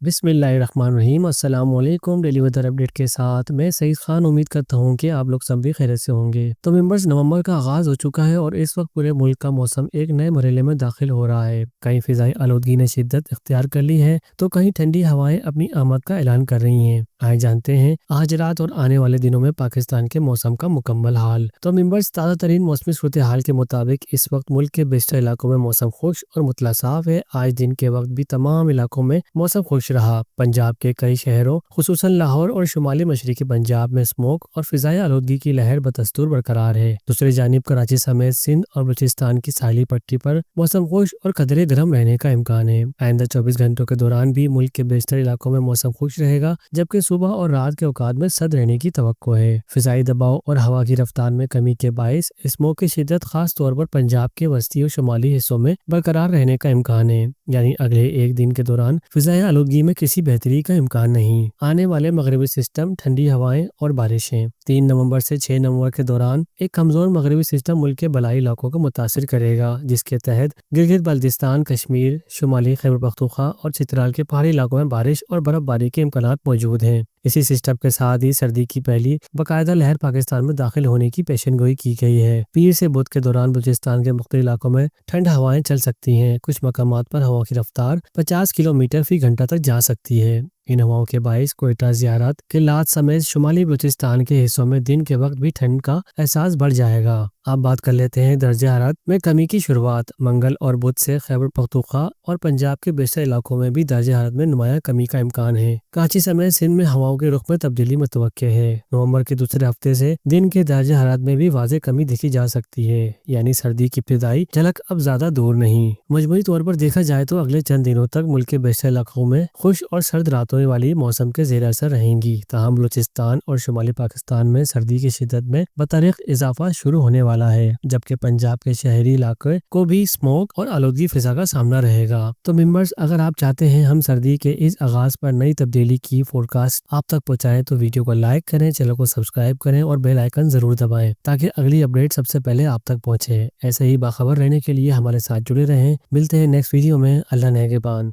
بسم اللہ الرحمن الرحیم۔ السلام علیکم۔ ڈیلی ویدر اپڈیٹ کے ساتھ میں سعید خان امید کرتا ہوں کہ آپ لوگ سب بھی خیریت سے ہوں گے۔ تو ممبرز، نومبر کا آغاز ہو چکا ہے اور اس وقت پورے ملک کا موسم ایک نئے مرحلے میں داخل ہو رہا ہے۔ کہیں فضائی آلودگی نے شدت اختیار کر لی ہے تو کہیں ٹھنڈی ہوائیں اپنی آمد کا اعلان کر رہی ہیں۔ آئے جانتے ہیں آج رات اور آنے والے دنوں میں پاکستان کے موسم کا مکمل حال۔ تو ممبرز، تازہ ترین موسمی صورتحال کے مطابق اس وقت ملک کے بیشتر علاقوں میں موسم خشک اور مطلع صاف ہے۔ آج دن کے وقت بھی تمام علاقوں میں موسم خشک رہا۔ پنجاب کے کئی شہروں خصوصاً لاہور اور شمالی مشرقی پنجاب میں اسموگ اور فضائی آلودگی کی لہر بدستور برقرار ہے۔ دوسری جانب کراچی سمیت سندھ اور بلوچستان کی ساحلی پٹی پر موسم خشک اور قدرے گرم رہنے کا امکان ہے۔ آئندہ 24 گھنٹوں کے دوران بھی ملک کے بیشتر علاقوں میں موسم خشک رہے گا، جبکہ صبح اور رات کے اوقات میں سرد رہنے کی توقع ہے۔ فضائی دباؤ اور ہوا کی رفتار میں کمی کے باعث اسموگ کی شدت خاص طور پر پنجاب کے وسطی اور شمالی حصوں میں برقرار رہنے کا امکان ہے، یعنی اگلے ایک دن کے دوران فضائی آلودگی میں کسی بہتری کا امکان نہیں۔ آنے والے مغربی سسٹم، ٹھنڈی ہوائیں اور بارشیں۔ 3 نومبر سے 6 نومبر کے دوران ایک کمزور مغربی سسٹم ملک کے بالائی علاقوں کو متاثر کرے گا، جس کے تحت گلگت بلتستان، کشمیر، شمالی خیبر پختونخوا اور چترال کے پہاڑی علاقوں میں بارش اور برف باری کے امکانات موجود ہیں۔ اسی سسٹم کے ساتھ ہی سردی کی پہلی باقاعدہ لہر پاکستان میں داخل ہونے کی پیشن گوئی کی گئی ہے۔ پیر سے بدھ کے دوران بلوچستان کے مختلف علاقوں میں ٹھنڈ ہوائیں چل سکتی ہیں۔ کچھ مقامات پر ہوا کی رفتار 50 کلومیٹر فی گھنٹہ تک جا سکتی ہے۔ ان ہواؤں کے باعث کوئٹہ، زیارت، کلات سمیت شمالی بلوچستان کے حصوں میں دن کے وقت بھی ٹھنڈ کا احساس بڑھ جائے گا۔ اب بات کر لیتے ہیں درجہ حرارت میں کمی کی شروعات۔ منگل اور بدھ سے خیبر پختونخوا اور پنجاب کے بیشتر علاقوں میں بھی درجہ حرارت میں نمایاں کمی کا امکان ہے۔ کراچی سمیت سندھ میں ہواؤں کے رخ میں تبدیلی متوقع ہے۔ نومبر کے دوسرے ہفتے سے دن کے درجہ حرارت میں بھی واضح کمی دیکھی جا سکتی ہے، یعنی سردی کی ابتدائی جھلک اب زیادہ دور نہیں۔ مجموعی طور پر دیکھا جائے تو اگلے چند دنوں تک ملک کے بیشتر علاقوں میں خشک اور سرد راتوں والی موسم کے زیر اثر رہیں گی، تاہم بلوچستان اور شمالی پاکستان میں سردی کی شدت میں بطریق اضافہ شروع ہونے والا ہے، جبکہ پنجاب کے شہری علاقے کو بھی اسموگ اور آلودگی فضا کا سامنا رہے گا۔ تو ممبرز، اگر آپ چاہتے ہیں ہم سردی کے اس آغاز پر نئی تبدیلی کی فور کاسٹ آپ تک پہنچائیں تو ویڈیو کو لائک کریں، چینل کو سبسکرائب کریں اور بیل آئیکن ضرور دبائیں تاکہ اگلی اپڈیٹ سب سے پہلے آپ تک پہنچے۔ ایسے ہی باخبر رہنے کے لیے ہمارے ساتھ جڑے رہیں۔ ملتے ہیں نیکسٹ ویڈیو میں۔ اللہ نگہبان۔